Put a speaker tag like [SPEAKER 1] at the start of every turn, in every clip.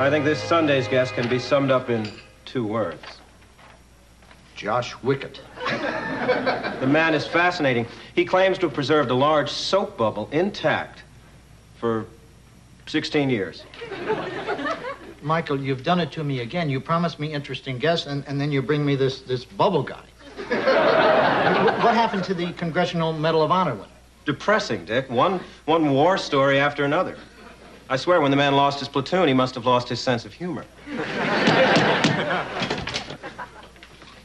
[SPEAKER 1] I think this Sunday's guest can be summed up in 2 words.
[SPEAKER 2] Josh Wickett.
[SPEAKER 1] The man is fascinating. He claims to have preserved a large soap bubble intact for 16 years.
[SPEAKER 3] Michael, you've done it to me again. You promised me interesting guests, and then you bring me this bubble guy. What happened to the Congressional Medal of Honor winner?
[SPEAKER 1] Depressing, Dick. One war story after another. I swear when the man lost his platoon, he must have lost his sense of humor.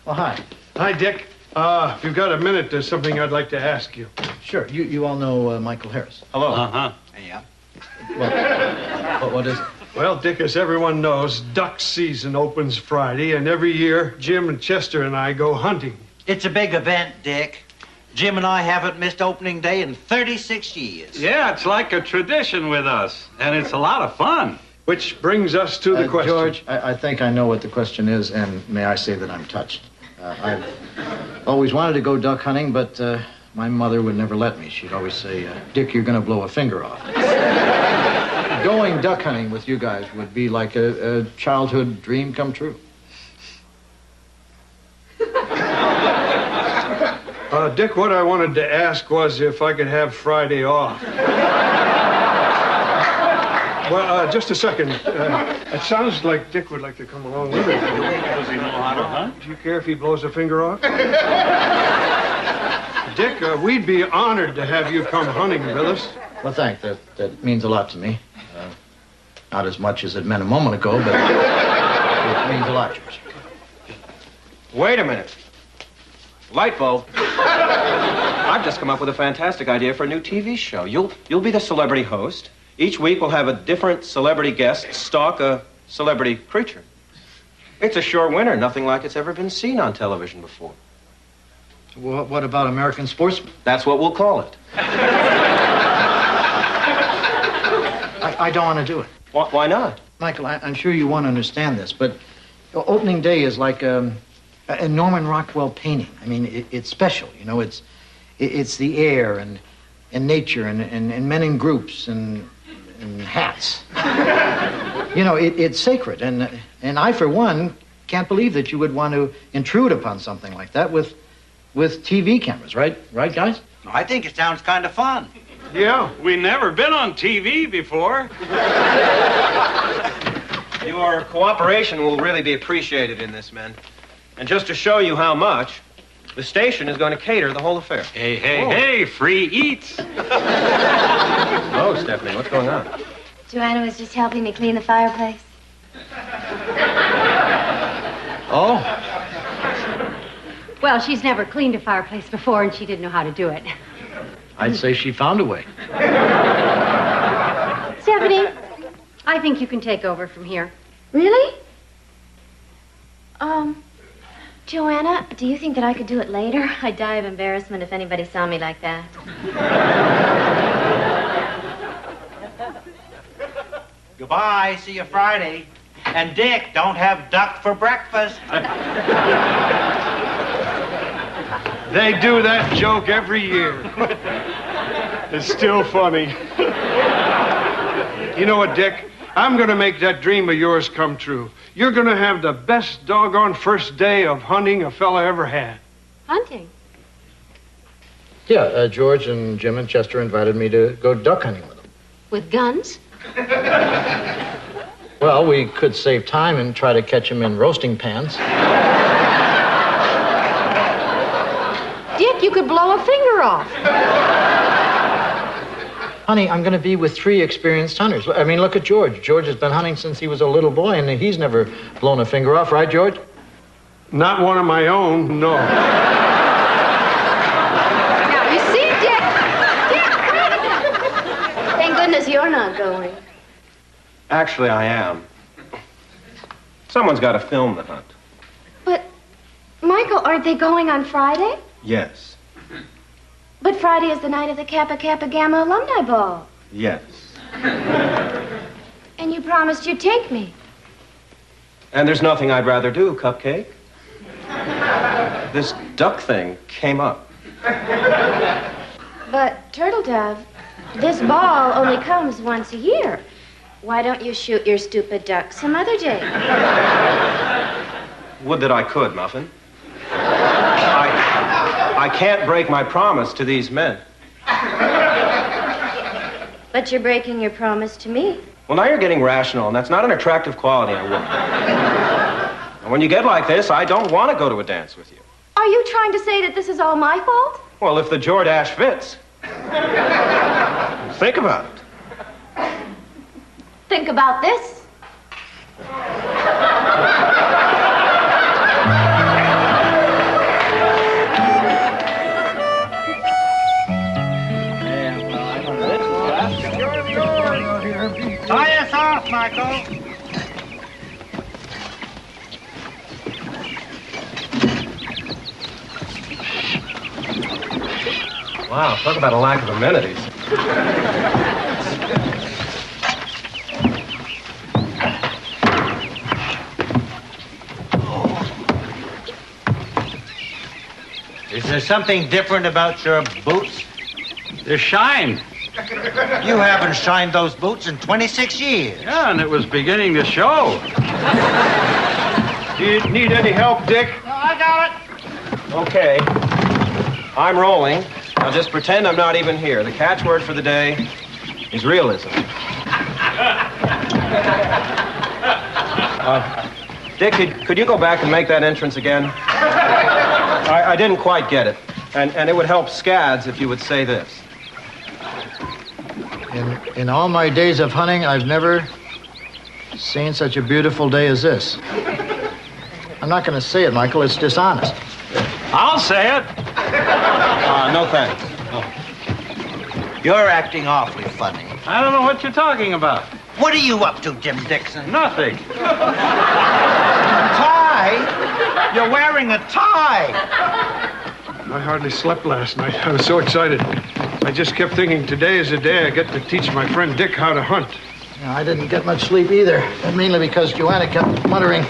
[SPEAKER 3] Well, hi.
[SPEAKER 4] Hi, Dick. If you've got a minute, there's something I'd like to ask you.
[SPEAKER 3] Sure. You all know Michael Harris.
[SPEAKER 1] Hello.
[SPEAKER 5] Uh-huh.
[SPEAKER 3] Yeah. Well, what is it?
[SPEAKER 4] Well, Dick, as everyone knows, duck season opens Friday, and every year, Jim and Chester and I go hunting.
[SPEAKER 5] It's a big event, Dick. Jim and I haven't missed opening day in 36 years.
[SPEAKER 6] Yeah, it's like a tradition with us, and it's a lot of fun.
[SPEAKER 4] Which brings us to the question.
[SPEAKER 3] George, I think I know what the question is, and may I say that I'm touched. I've always wanted to go duck hunting, but my mother would never let me. She'd always say, Dick, you're going to blow a finger off. Going duck hunting with you guys would be like a childhood dream come true.
[SPEAKER 4] Dick, what I wanted to ask was if I could have Friday off. Well, just a second. It sounds like Dick would like to come along with us.
[SPEAKER 6] Does he know how to hunt?
[SPEAKER 4] Do you care if he blows a finger off? Dick, we'd be honored to have you come hunting with us.
[SPEAKER 3] Well, thanks. That means a lot to me. Not as much as it meant a moment ago, but it means a lot, George.
[SPEAKER 1] Wait a minute. Light bulb. I've just come up with a fantastic idea for a new TV show. You'll be the celebrity host. Each week we'll have a different celebrity guest stalk a celebrity creature. It's a sure winner. Nothing like it's ever been seen on television before.
[SPEAKER 3] What about American sportsmen?
[SPEAKER 1] That's what we'll call it.
[SPEAKER 3] I don't want to do it.
[SPEAKER 1] Why not?
[SPEAKER 3] Michael, I'm sure you won't understand this, but opening day is like a Norman Rockwell painting. I mean, it's special, you know. It's the air and nature and men in groups and hats. You know, it's sacred, and I, for one, can't believe that you would want to intrude upon something like that with TV cameras, right? Right, guys?
[SPEAKER 5] I think it sounds kind of fun.
[SPEAKER 4] Yeah.
[SPEAKER 6] We never been on TV before.
[SPEAKER 1] Your cooperation will really be appreciated in this, men. And just to show you how much, the station is going to cater the whole affair.
[SPEAKER 6] Hey, free eats.
[SPEAKER 1] Hello, Stephanie. What's going on?
[SPEAKER 7] Joanna was just helping me clean the fireplace.
[SPEAKER 3] Oh?
[SPEAKER 8] Well, she's never cleaned a fireplace before, and she didn't know how to do it.
[SPEAKER 3] I'd say she found a way.
[SPEAKER 8] Stephanie, I think you can take over from here.
[SPEAKER 7] Really? Joanna, do you think that I could do it later? I'd die of embarrassment if anybody saw me like that.
[SPEAKER 5] Goodbye. See you Friday. And Dick, don't have duck for breakfast.
[SPEAKER 4] They do that joke every year. It's still funny. You know what, Dick? I'm going to make that dream of yours come true. You're going to have the best doggone first day of hunting a fella ever had.
[SPEAKER 8] Hunting?
[SPEAKER 3] Yeah, George and Jim and Chester invited me to go duck hunting with them.
[SPEAKER 8] With guns?
[SPEAKER 3] Well, we could save time and try to catch them in roasting pans.
[SPEAKER 8] Dick, you could blow a finger off.
[SPEAKER 3] Honey, I'm going to be with 3 experienced hunters. I mean, look at George. George has been hunting since he was a little boy, and he's never blown a finger off, right, George?
[SPEAKER 4] Not one of my own, no.
[SPEAKER 8] Now, you see, Dick? Dick, wait a minute.
[SPEAKER 7] Thank goodness you're not going.
[SPEAKER 1] Actually, I am. Someone's got to film the hunt.
[SPEAKER 7] But, Michael, aren't they going on Friday?
[SPEAKER 1] Yes.
[SPEAKER 7] But Friday is the night of the Kappa Kappa Gamma Alumni Ball.
[SPEAKER 1] Yes.
[SPEAKER 7] And you promised you'd take me.
[SPEAKER 1] And there's nothing I'd rather do, Cupcake. This duck thing came up.
[SPEAKER 7] But, Turtle Dove, this ball only comes once a year. Why don't you shoot your stupid duck some other day?
[SPEAKER 1] Would that I could, Muffin. I can't break my promise to these men.
[SPEAKER 7] But you're breaking your promise to me.
[SPEAKER 1] Well, now you're getting rational, and that's not an attractive quality in a woman. And when you get like this, I don't want to go to a dance with you.
[SPEAKER 7] Are you trying to say that this is all my fault?
[SPEAKER 1] Well, if the Jordache fits. Think about it.
[SPEAKER 7] Think about this.
[SPEAKER 5] Tie us off, Michael.
[SPEAKER 1] Wow, talk about a lack of amenities.
[SPEAKER 5] Is there something different about your boots?
[SPEAKER 6] They're shined.
[SPEAKER 5] You haven't shined those boots in 26 years.
[SPEAKER 6] Yeah, and it was beginning to show.
[SPEAKER 4] Do you need any help, Dick?
[SPEAKER 5] No, I got it.
[SPEAKER 1] Okay. I'm rolling. Now just pretend I'm not even here. The catchword for the day is realism. Dick, could you go back and make that entrance again? I didn't quite get it. And it would help Scads if you would say this.
[SPEAKER 3] In all my days of hunting, I've never seen such a beautiful day as this. I'm not going to say it, Michael. It's dishonest.
[SPEAKER 6] I'll say it.
[SPEAKER 1] No thanks.
[SPEAKER 5] You're acting awfully funny.
[SPEAKER 6] I don't know what you're talking about.
[SPEAKER 5] What are you up to, Jim Dixon?
[SPEAKER 6] Nothing.
[SPEAKER 5] Tie? You're wearing a tie.
[SPEAKER 4] I hardly slept last night. I was so excited. I just kept thinking, today is the day I get to teach my friend Dick how to hunt.
[SPEAKER 3] I didn't get much sleep either, mainly because Joanna kept muttering,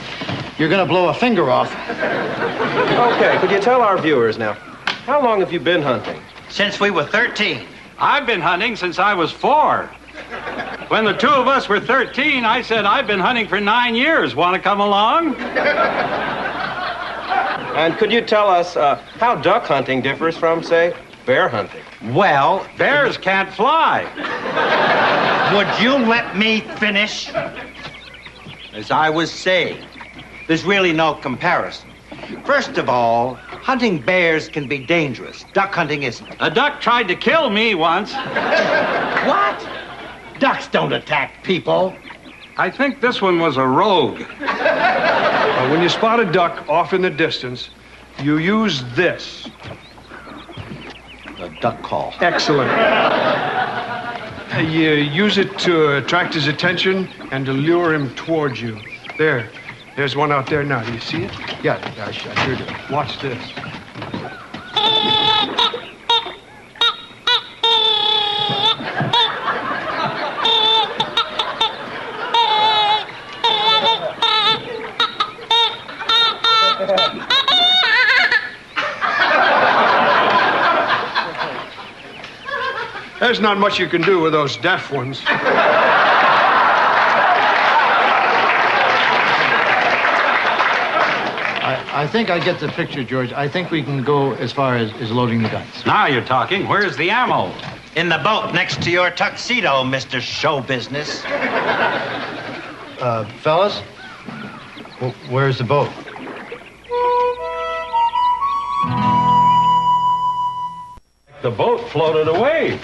[SPEAKER 3] "You're going to blow a finger off."
[SPEAKER 1] Okay, could you tell our viewers now, how long have you been hunting?
[SPEAKER 5] Since we were 13.
[SPEAKER 6] I've been hunting since I was 4. When the two of us were 13, I said, I've been hunting for 9 years. Want to come along?
[SPEAKER 1] And could you tell us how duck hunting differs from, say, bear hunting?
[SPEAKER 5] Well,
[SPEAKER 6] Bears can't fly.
[SPEAKER 5] would you let me finish? As I was saying, there's really no comparison. First of all, hunting bears can be dangerous. Duck hunting isn't.
[SPEAKER 6] A duck tried to kill me once.
[SPEAKER 5] What? Ducks don't attack people.
[SPEAKER 6] I think this one was a rogue.
[SPEAKER 4] When you spot a duck off in the distance, you use this.
[SPEAKER 5] A duck call.
[SPEAKER 4] Excellent. You use it to attract his attention and to lure him towards you. There's one out there now. Do you see it?
[SPEAKER 3] Yeah, I sure do.
[SPEAKER 4] Watch this. There's not much you can do with those deaf ones.
[SPEAKER 3] I think I get the picture, George. I think we can go as far as loading the guns.
[SPEAKER 6] Now you're talking. Where's the ammo?
[SPEAKER 5] In the boat next to your tuxedo, Mr. Show Business.
[SPEAKER 3] Fellas, where's the boat?
[SPEAKER 6] The boat floated away.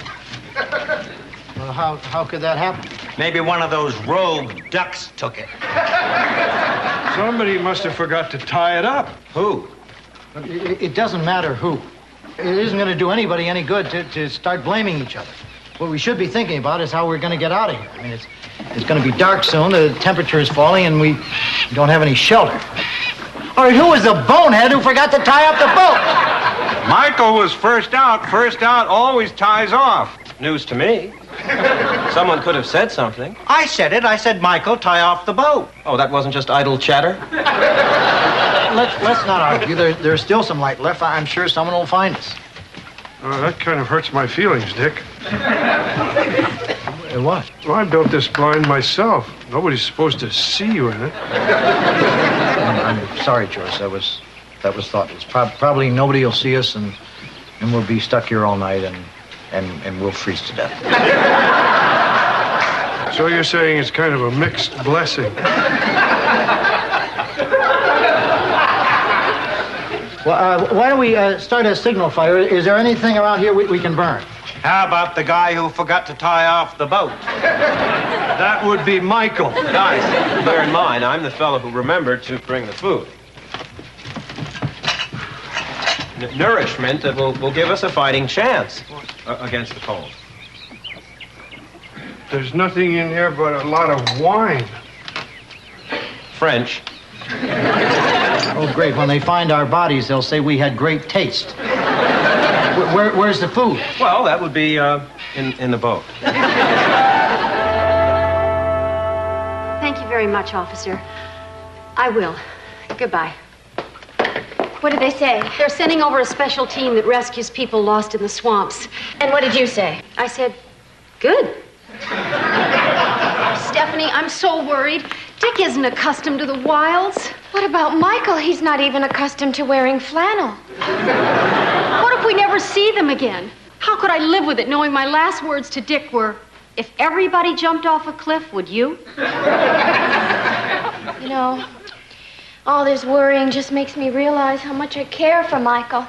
[SPEAKER 3] Well, how could that happen?
[SPEAKER 5] Maybe one of those rogue ducks took it.
[SPEAKER 4] Somebody must have forgot to tie it up.
[SPEAKER 5] Who?
[SPEAKER 3] It doesn't matter who. It isn't going to do anybody any good to start blaming each other. What we should be thinking about is how we're going to get out of here. I mean, it's going to be dark soon, the temperature is falling, and we don't have any shelter. All right, who was the bonehead who forgot to tie up the boat?
[SPEAKER 6] Michael was first out. First out always ties off.
[SPEAKER 1] News to me. Someone could have said something.
[SPEAKER 5] I said it. I said, Michael, tie off the boat.
[SPEAKER 1] Oh, that wasn't just idle chatter?
[SPEAKER 3] Let's not argue. There's still some light left. I'm sure someone will find us.
[SPEAKER 4] That kind of hurts my feelings, Dick.
[SPEAKER 3] What?
[SPEAKER 4] Well, I built this blind myself. Nobody's supposed to see you in it.
[SPEAKER 3] I'm sorry, George. That was thoughtless. Probably nobody will see us, and we'll be stuck here all night, and we'll freeze to death.
[SPEAKER 4] So you're saying it's kind of a mixed blessing.
[SPEAKER 3] Well, why don't we start a signal fire? Is there anything around here we can burn?
[SPEAKER 5] How about the guy who forgot to tie off the boat?
[SPEAKER 4] That would be Michael.
[SPEAKER 1] Guys, bear in mind, I'm the fellow who remembered to bring the food. Nourishment that will give us a fighting chance against the cold.
[SPEAKER 4] There's nothing in here but a lot of wine.
[SPEAKER 1] French.
[SPEAKER 3] Oh, great. When they find our bodies, they'll say we had great taste. Where's the food?
[SPEAKER 1] Well, that would be in the boat.
[SPEAKER 8] Thank you very much, officer. I will. Goodbye.
[SPEAKER 7] What did they say?
[SPEAKER 8] They're sending over a special team that rescues people lost in the swamps.
[SPEAKER 7] And what did you say?
[SPEAKER 8] I said, good. Stephanie, I'm so worried. Dick isn't accustomed to the wilds.
[SPEAKER 7] What about Michael? He's not even accustomed to wearing flannel.
[SPEAKER 8] What if we never see them again? How could I live with it knowing my last words to Dick were, if everybody jumped off a cliff, would you?
[SPEAKER 7] You know, all this worrying just makes me realize how much I care for Michael.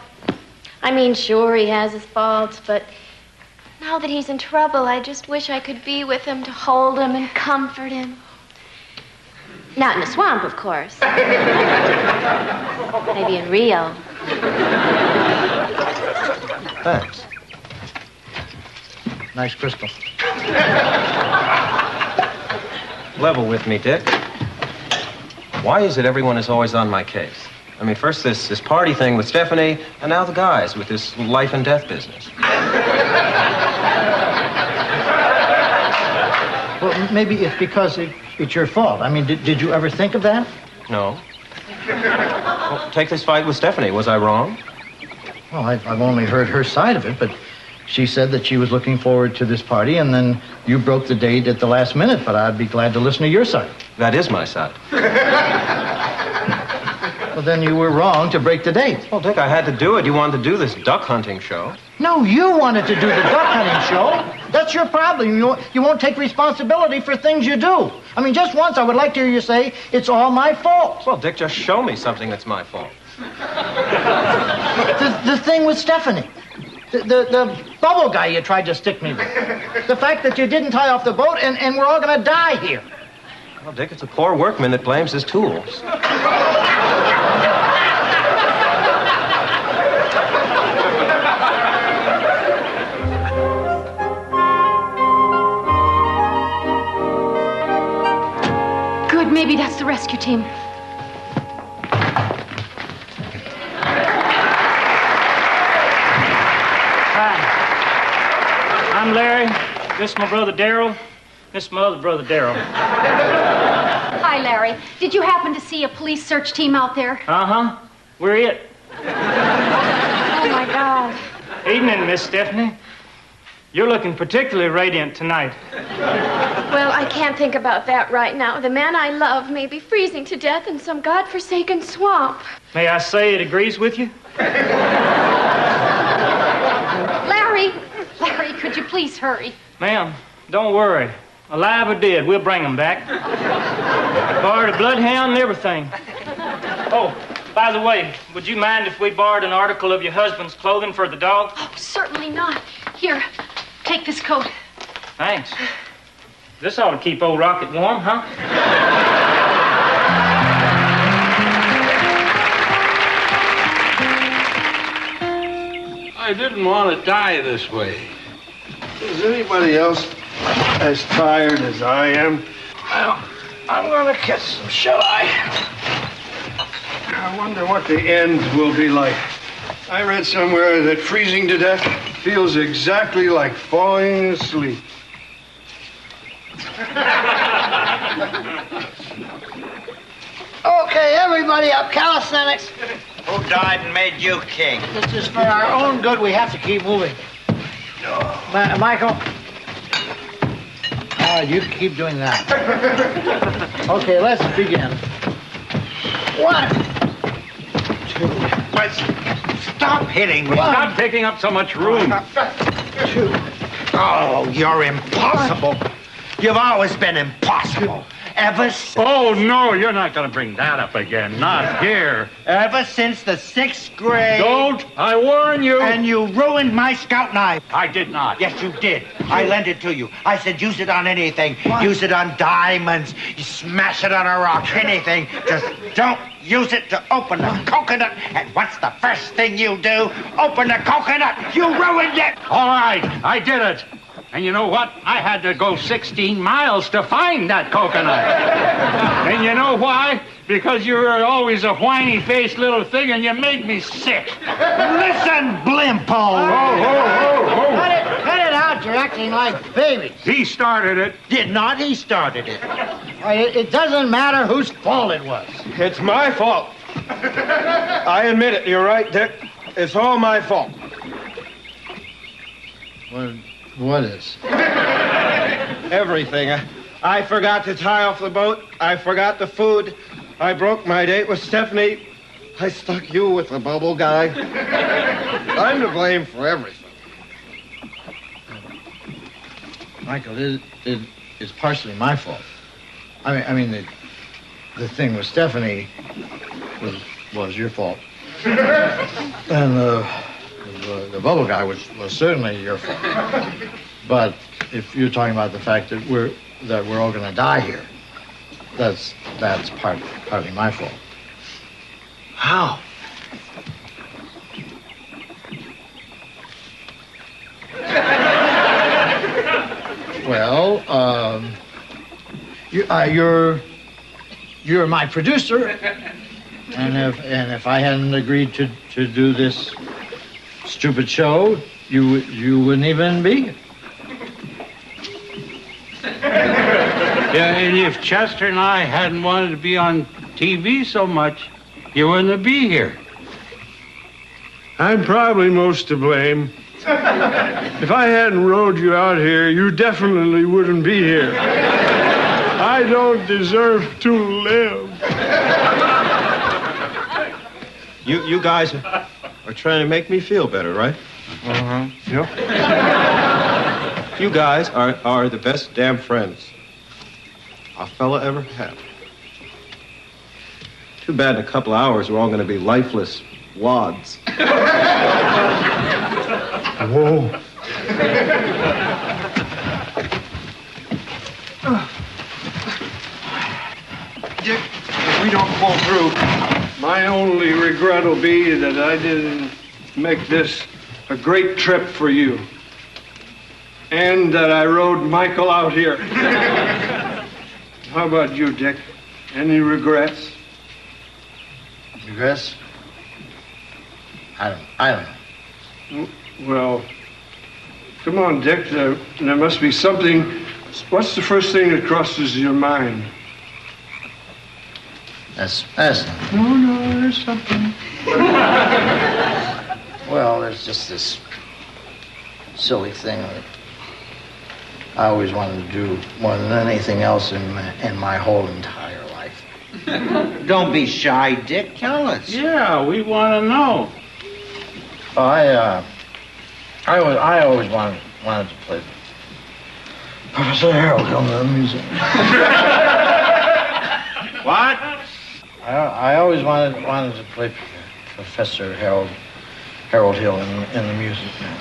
[SPEAKER 7] I mean, sure, he has his faults, but now that he's in trouble, I just wish I could be with him to hold him and comfort him. Not in the swamp, of course. Maybe in Rio.
[SPEAKER 3] Thanks. Nice crystal.
[SPEAKER 1] Level with me, Dick. Why is it everyone is always on my case? I mean, first this party thing with Stephanie, and now the guys with this life and death business.
[SPEAKER 3] Well, maybe it's because it's your fault. I mean, did you ever think of that?
[SPEAKER 1] No. Well, take this fight with Stephanie. Was I wrong?
[SPEAKER 3] Well, I've only heard her side of it, but she said that she was looking forward to this party, and then you broke the date at the last minute, but I'd be glad to listen to your side.
[SPEAKER 1] That is my side.
[SPEAKER 3] Well, then you were wrong to break the date.
[SPEAKER 1] Well, Dick, I had to do it. You wanted to do this duck hunting show.
[SPEAKER 3] No, you wanted to do the duck hunting show. That's your problem. You won't take responsibility for things you do. I mean, just once I would like to hear you say, it's all my fault.
[SPEAKER 1] Well, Dick, just show me something that's my fault.
[SPEAKER 3] The thing with Stephanie. The bubble guy you tried to stick me with. The fact that you didn't tie off the boat and we're all going to die here.
[SPEAKER 1] Well, Dick, it's a poor workman that blames his tools.
[SPEAKER 8] Good, maybe that's the rescue team.
[SPEAKER 9] Hi. I'm Larry. This is my brother Darryl. This is my other brother Darryl.
[SPEAKER 8] Hi, Larry. Did you happen to see a police search team out there?
[SPEAKER 9] Uh-huh. We're it.
[SPEAKER 7] Oh, my God.
[SPEAKER 9] Evening, Miss Stephanie. You're looking particularly radiant tonight.
[SPEAKER 7] Well, I can't think about that right now. The man I love may be freezing to death in some godforsaken swamp.
[SPEAKER 9] May I say it agrees with you?
[SPEAKER 8] Larry, could you please hurry?
[SPEAKER 9] Ma'am, don't worry. Alive or dead, we'll bring them back. Borrowed a bloodhound and everything. Oh, by the way, would you mind if we borrowed an article of your husband's clothing for the dog?
[SPEAKER 8] Oh, certainly not. Here, take this coat.
[SPEAKER 9] Thanks. This ought to keep old Rocket warm, huh?
[SPEAKER 10] I didn't want to die this way. Is anybody else as tired as I am?
[SPEAKER 4] Well, I'm going to catch some shut-eye. I wonder what the end will be like. I read somewhere that freezing to death feels exactly like falling asleep.
[SPEAKER 3] Okay, everybody up, calisthenics.
[SPEAKER 5] Who died and made you king?
[SPEAKER 3] This is for our own good. We have to keep moving. Michael. All right, you keep doing that. Okay, let's begin. 1, 2.
[SPEAKER 5] But stop hitting me.
[SPEAKER 6] Stop taking up so much room.
[SPEAKER 3] 2.
[SPEAKER 5] Oh, you're impossible. You've always been impossible. Ever since...
[SPEAKER 6] Oh, no, you're not going to bring that up again. Not here.
[SPEAKER 5] Ever since the 6th grade.
[SPEAKER 6] Don't. I warn you.
[SPEAKER 5] And you ruined my scout knife.
[SPEAKER 6] I did not.
[SPEAKER 5] Yes, you did. I lent it to you. I said use it on anything. Use it on diamonds. You smash it on a rock. Anything. Just don't use it to open a coconut. And what's the first thing you do? Open the coconut. You ruined it.
[SPEAKER 6] All right, I did it. And you know what? I had to go 16 miles to find that coconut. And you know why? Because you were always a whiny-faced little thing and you made me sick.
[SPEAKER 5] Listen, Blimpo.
[SPEAKER 6] Oh.
[SPEAKER 3] Cut it out. You're acting like babies.
[SPEAKER 6] He started it.
[SPEAKER 5] Did not he started it?
[SPEAKER 3] It doesn't matter whose fault it was.
[SPEAKER 1] It's my fault. I admit it. You're right, Dick. It's all my fault.
[SPEAKER 3] What is?
[SPEAKER 1] Everything. I forgot to tie off the boat. I forgot the food. I broke my date with Stephanie. I stuck you with the bubble guy. I'm to blame for everything.
[SPEAKER 3] Michael, it is partially my fault. I mean, the thing with Stephanie was your fault, and the bubble guy was certainly your fault. But if you're talking about the fact that we're all going to die here, that's partly my fault.
[SPEAKER 5] How?
[SPEAKER 3] Well, you're my producer, and if I hadn't agreed to do this stupid show, you wouldn't even be here.
[SPEAKER 6] Yeah, and if Chester and I hadn't wanted to be on TV so much, you wouldn't be here.
[SPEAKER 4] I'm probably most to blame. If I hadn't rode you out here, you definitely wouldn't be here. I don't deserve to live.
[SPEAKER 1] You guys are trying to make me feel better, right?
[SPEAKER 4] Uh-huh. Yep.
[SPEAKER 1] You guys are the best damn friends a fella ever had. Too bad in a couple of hours we're all going to be lifeless wads.
[SPEAKER 4] Whoa.
[SPEAKER 5] Dick, if we don't pull through...
[SPEAKER 4] My only regret will be that I didn't make this a great trip for you. And that I rode Michael out here. How about you, Dick? Any regrets?
[SPEAKER 3] Regrets? I don't know.
[SPEAKER 4] Well, come on, Dick. There must be something. What's the first thing that crosses your mind?
[SPEAKER 3] That's
[SPEAKER 4] No, there's something.
[SPEAKER 3] well, there's just this silly thing that I always wanted to do more than anything else in my whole entire life.
[SPEAKER 5] Don't be shy, Dick. Tell us.
[SPEAKER 6] Yeah, we want to know.
[SPEAKER 3] Oh, I always wanted to play Professor Harold in the museum.
[SPEAKER 6] What?
[SPEAKER 3] I always wanted to play Professor Harold Hill in the music man.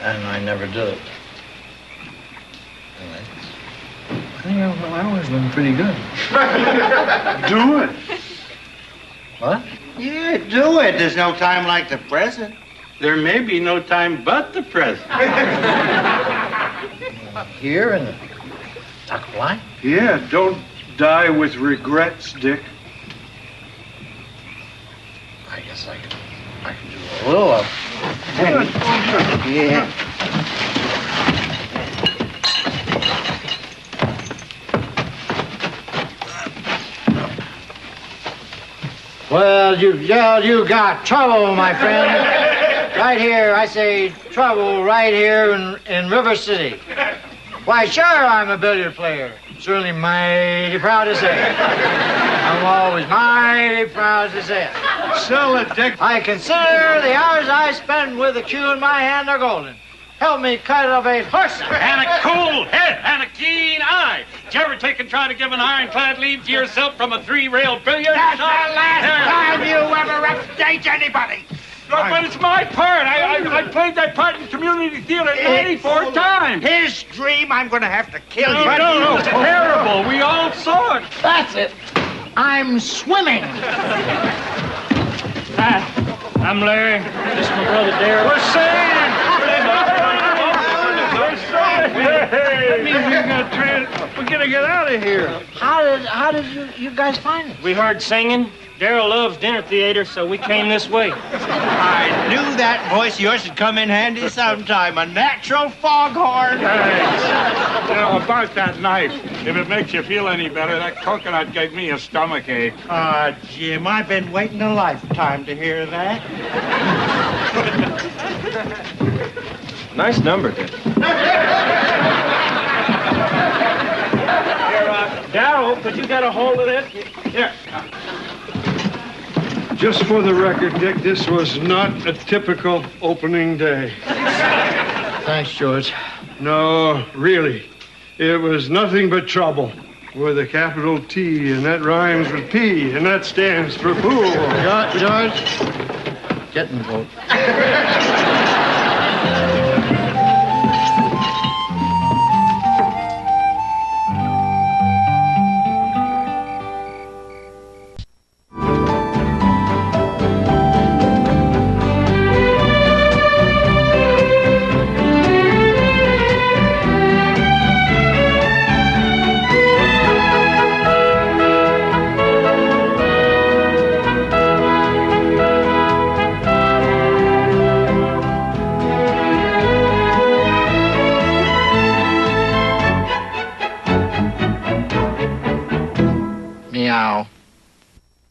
[SPEAKER 3] And I never did it. And I think I've always been pretty good.
[SPEAKER 4] Do it.
[SPEAKER 3] What?
[SPEAKER 5] Yeah, do it. There's no time like the present.
[SPEAKER 6] There may be no time but the present.
[SPEAKER 3] Here in the Tuck Line?
[SPEAKER 4] Yeah, don't die with regrets, Dick.
[SPEAKER 3] I guess I can do a little of.
[SPEAKER 5] Yeah.
[SPEAKER 3] Well, you got trouble, my friend. Right here, I say trouble right here in River City. Why, sure, I'm a billiard player. Certainly mighty proud to say it. I'm always mighty proud to say it.
[SPEAKER 10] Sell it, Dick.
[SPEAKER 3] I consider the hours I spend with the cue in my hand are golden. Help me cultivate horse.
[SPEAKER 6] And a cool head and a keen eye. Did you ever take and try to give an ironclad lead to yourself from a three-rail billiard?
[SPEAKER 5] That's the last time you ever upstage anybody.
[SPEAKER 6] Look, but it's my part. I played that part in community theater 94 times.
[SPEAKER 5] His dream, I'm going to have to kill you.
[SPEAKER 6] No, terrible. We all saw it.
[SPEAKER 5] That's it. I'm swimming.
[SPEAKER 9] Hi, I'm Larry. This is my brother Derek.
[SPEAKER 6] We're saying.
[SPEAKER 10] We're gonna get out of here.
[SPEAKER 3] How did you guys find it?
[SPEAKER 9] We heard singing. Daryl loves dinner theater, so we came this way.
[SPEAKER 5] I knew that voice of yours would come in handy sometime. A natural foghorn.
[SPEAKER 6] About that knife, if it makes you feel any better, that coconut gave me a stomachache.
[SPEAKER 5] Jim, I've been waiting a lifetime to hear that.
[SPEAKER 1] Nice number, Dick.
[SPEAKER 9] Daryl, could you get a hold of this?
[SPEAKER 6] Here.
[SPEAKER 4] Just for the record, Dick, this was not a typical opening day.
[SPEAKER 3] Thanks, George.
[SPEAKER 4] No, really. It was nothing but trouble. With a capital T, and that rhymes with P, and that stands for pool.
[SPEAKER 3] George, get in the boat. Meow.